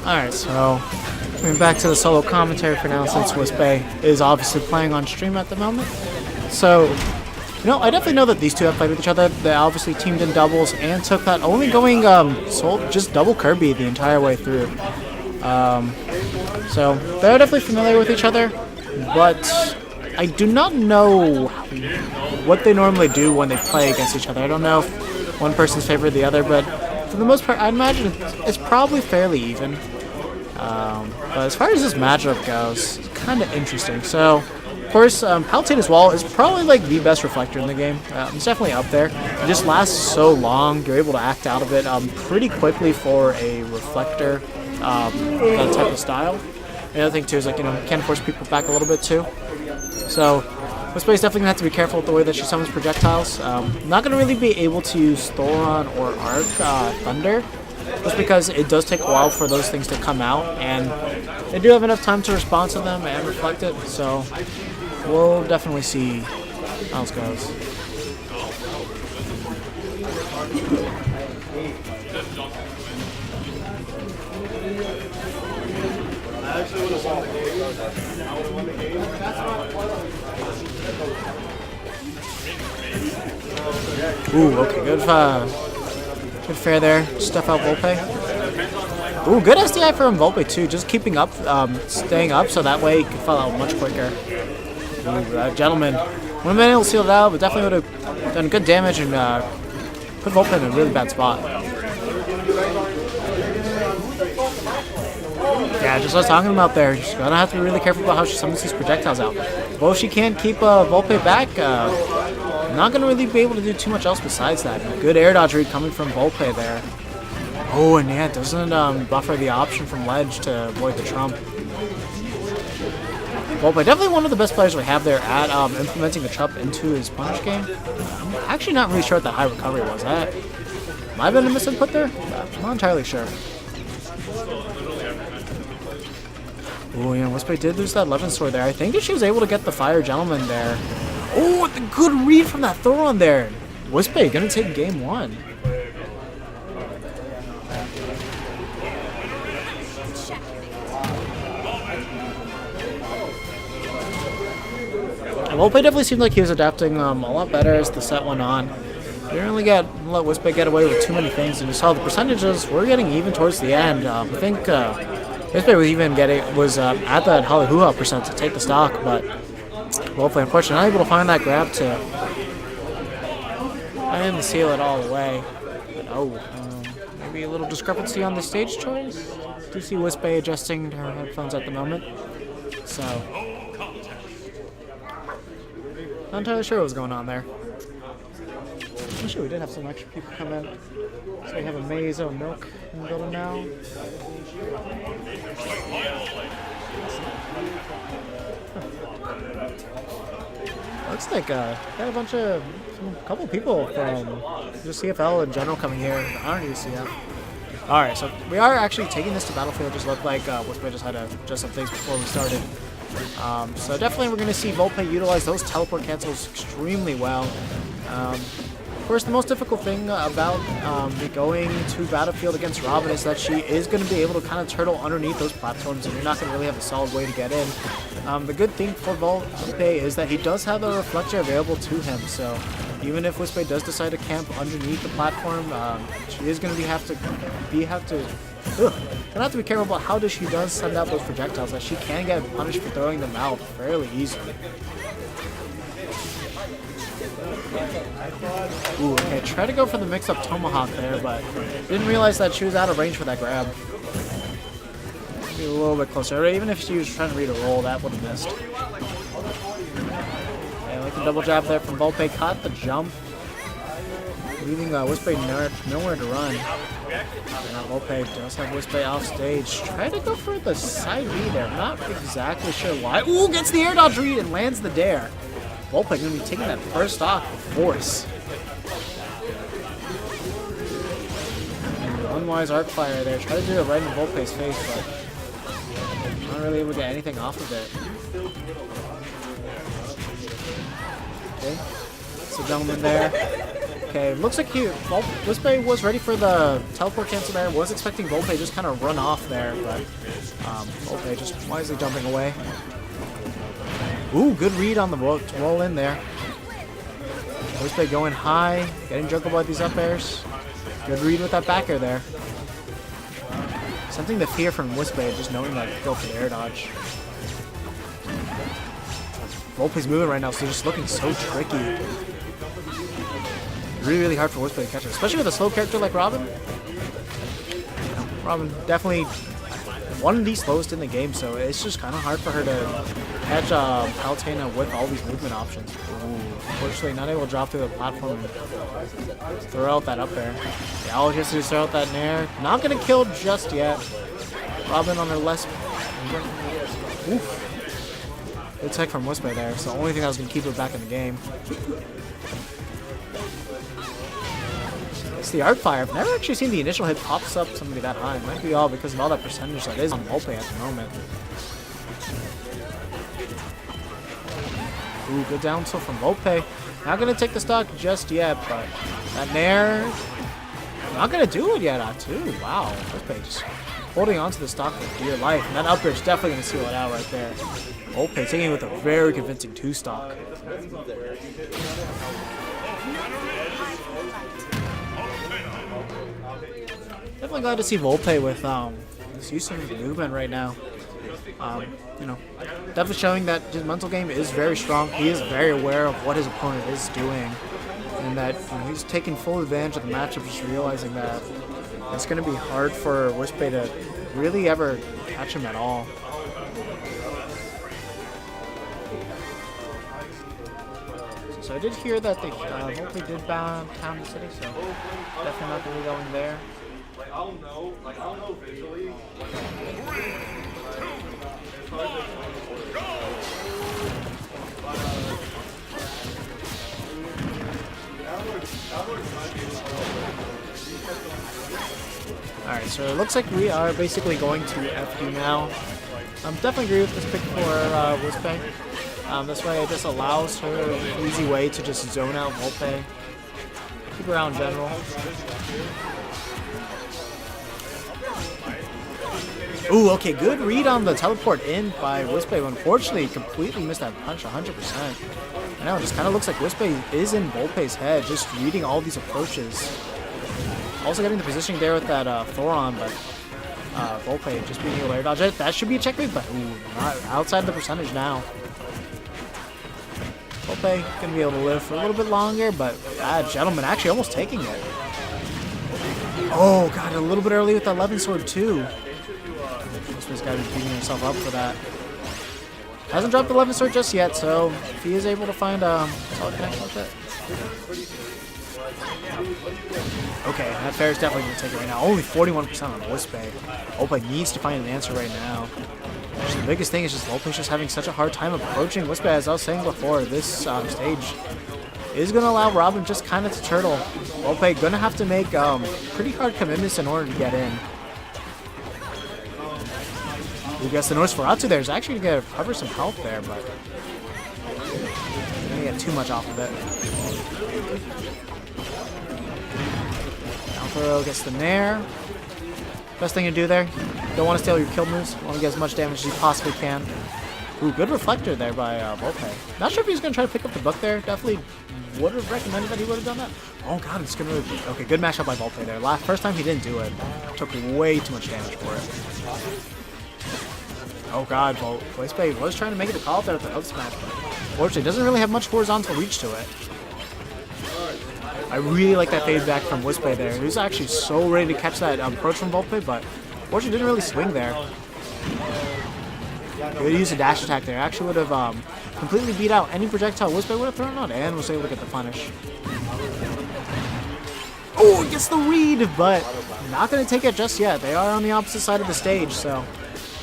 Alright, so coming back to the solo commentary for now, since WispBae is obviously playing on stream at the moment. So, you know, I definitely know that these two have played with each other. They obviously teamed in doubles and took that, only going just double Kirby the entire way through. So they're definitely familiar with each other, but I do not know what they normally do when they play against each other. I don't know if one person's favored the other, but for the most part, I imagine it's probably fairly even. But as far as this matchup goes, it's kind of interesting. So, of course, Palutena's wall is probably like the best reflector in the game. It's definitely up there. It just lasts so long. You're able to act out of it pretty quickly for a reflector, that type of style. The other thing too is, like, you know, you can force people back a little bit too. So WispBae's definitely gonna have to be careful with the way that she summons projectiles. Not gonna really be able to use Thoron or Arc Thunder, just because it does take a while for those things to come out, and they do have enough time to respond to them and reflect it. So we'll definitely see how this goes. Ooh, okay, good fair there. Stuff out Vulpae. Ooh, good SDI from Vulpae too. Just keeping up, staying up, so that way he can fall out much quicker. Ooh, that gentleman. Would have been able to seal it out, but definitely would have done good damage and put Vulpae in a really bad spot. Yeah, just what I was talking about there. She's gonna have to be really careful about how she summons these projectiles out. Well, if she can't keep Vulpae back, not gonna really be able to do too much else besides that. Good air dodge read coming from Vulpae there. Oh, and yeah, it doesn't buffer the option from ledge to avoid the trump. Vulpae, definitely one of the best players we have there at implementing the trump into his punish game. I'm actually not really sure what that high recovery was. That might have been a misinput there? I'm not entirely sure. Oh, yeah, WispBae did lose that Legend Sword there. I think if she was able to get the Fire Gentleman there. Oh, the good read from that Thoron there. WispBae gonna take game one. And Vulpae definitely seemed like he was adapting a lot better as the set went on. We didn't really let WispBae get away with too many things, and you saw the percentages were getting even towards the end. I think WispBae was even at that Hallelujah percent to take the stock, but Vulpae, unfortunately, not able to find that grab to seal it all away. But maybe a little discrepancy on the stage choice. Do see WispBae adjusting her headphones at the moment, so not entirely sure what was going on there. I'm sure we did have some extra people come in. So we have a Maze of Milk in the building now. Looks like got a couple people from just CFL in general coming here. I don't use CF. Alright, so we are actually taking this to Battlefield. Just looked like WispBae just had to adjust some things before we started. So definitely we're going to see Vulpae utilize those teleport cancels extremely well. Of course, the most difficult thing about going to Battlefield against Robin is that she is going to be able to kind of turtle underneath those platforms, and you're not going to really have a solid way to get in. The good thing for Vulpae is that he does have the reflector available to him, so even if WispBae does decide to camp underneath the platform, she is going to have to be careful about how she does send out those projectiles, as she can get punished for throwing them out fairly easily. Ooh, okay, try to go for the mix-up Tomahawk there, but didn't realize that she was out of range for that grab. Maybe a little bit closer. Even if she was trying to read a roll, that would have missed. Okay, like the double jab there from Vulpae, caught the jump, leaving WispBae nowhere to run. And Vulpae does have WispBae off stage. Try to go for the side B there. Not exactly sure why. Ooh, gets the air dodge read and lands the dare. Vulpae going to be taking that first stock with force. And unwise arc fire there. Try to do it right in Vulpae's face, but not really able to get anything off of it. Okay, so gentleman there. Okay, looks like WispBae was ready for the teleport cancel there. Was expecting Vulpae just kind of run off there, but Vulpae just wisely jumping away. Ooh, good read on the roll in there. WispBae going high, getting juggled by these up airs. Good read with that back air there. Something to fear from WispBae, just knowing that go for the air dodge. Vulpae's moving right now, so he's just looking so tricky. Really, really hard for WispBae to catch it, especially with a slow character like Robin. Robin definitely one of the slowest in the game, so it's just kind of hard for her to catch Palutena with all these movement options. Ooh, unfortunately, not able to drop through the platform and throw out that up air. Yeah, all he has to do is throw out that nair. Not going to kill just yet. Robin on her less... Oof. Good tech from WispBae there. It's the only thing that was going to keep her back in the game. It's the Arc Fire. I've never actually seen the initial hit pops up somebody that high. It might be all because of all that percentage that is on Vulpae at the moment. Ooh, good down tilt from Vulpae. Not going to take the stock just yet, but that nair... Not going to do it yet, too. Wow. WispBae just holding on to the stock for dear life. And that up air is definitely going to seal it out right there. Vulpae taking it with a very convincing 2-stock. Definitely glad to see Vulpae with this use of movement right now. You know, definitely showing that his mental game is very strong. He is very aware of what his opponent is doing, and that he's taking full advantage of the matchup, just realizing that it's going to be hard for WispBae to really ever catch him at all. So I did hear that they Vulpae did ban Town and City, so definitely not going to be going there. I don't know visually. Alright, so it looks like we are basically going to FD now. Definitely agree with this pick for WispBae. This way it just allows her an easy way to just zone out Vulpae. Keep her out in general. Ooh, okay, good read on the teleport in by WispBae. Unfortunately, completely missed that punch 100%. I know, it just kind of looks like WispBae is in Vulpae's head, just reading all these approaches. Also getting the positioning there with that Thoron, but Vulpae just being able to air dodge it. That should be a checkmate, but ooh, not outside the percentage now. Vulpae gonna be able to live for a little bit longer, but Gentleman actually almost taking it. Oh, God, a little bit early with the 11 sword, too. WispBae's got to be beating himself up for that. Hasn't dropped the 11 sword just yet, so if he is able to find a solid connection with it. Okay, that fair is definitely going to take it right now. Only 41% on WispBae. Vulpae needs to find an answer right now. Actually, the biggest thing is just Vulpae's just having such a hard time approaching WispBae. As I was saying before, this stage is going to allow Robin just kind of to turtle. Vulpae going to have to make pretty hard commitments in order to get in. I guess the Nosferatu there is actually going to cover some health there, but going to get too much off of it. Down throw gets the nair. Best thing to do there. Don't want to steal your kill moves. Want to get as much damage as you possibly can. Ooh, good reflector there by Vulpae. Not sure if he's going to try to pick up the book there. Definitely would have recommended that he would have done that. Oh god, it's going to really... Okay, good mashup by Vulpae there. First time he didn't do it. Took way too much damage for it. Oh god, well, WispBae was trying to make it a call there with the up smash, but unfortunately doesn't really have much horizontal reach to it. I really like that fade back from WispBae there. He was actually so ready to catch that approach from Vulpae, but unfortunately didn't really swing there. He would use a dash attack there. Actually would have completely beat out any projectile WispBae would have thrown out and was able to get the punish. Oh, he gets the read, but not going to take it just yet. They are on the opposite side of the stage, so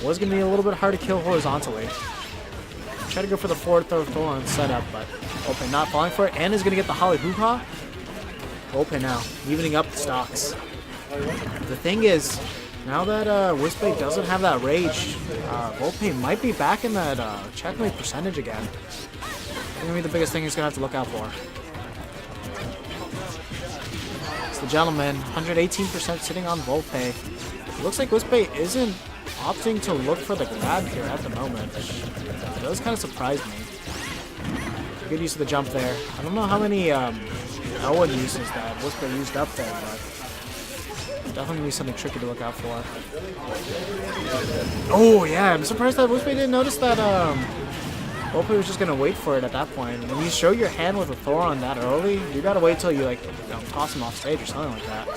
was going to be a little bit hard to kill horizontally. Try to go for the forward throw on setup, but Vulpae not falling for it, and is going to get the Holly Hoo-Ha. Vulpae now, evening up the stocks. The thing is, now that WispBae doesn't have that rage, Vulpae might be back in that checkmate percentage again. That's going to be the biggest thing he's going to have to look out for. the gentleman. 118% sitting on Vulpae. It looks like WispBae isn't opting to look for the grab here at the moment. It does kind of surprise me. Good use of the jump there. I don't know how many no one uses that WispBae used up there, but definitely gonna be something tricky to look out for. Oh yeah, I'm surprised that WispBae didn't notice that Vulpae was just gonna wait for it at that point. When you show your hand with a Thoron that early, you gotta wait till you like toss him off stage or something like that.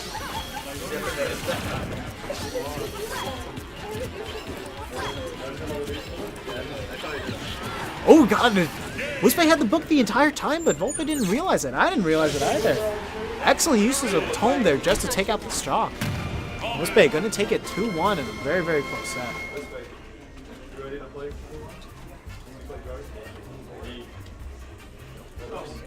Oh god, WispBae had the book the entire time, but Vulpae didn't realize it. I didn't realize it either. Excellent uses of Tome there just to take out the stock. WispBae gonna take it 2-1 in a very, very close set.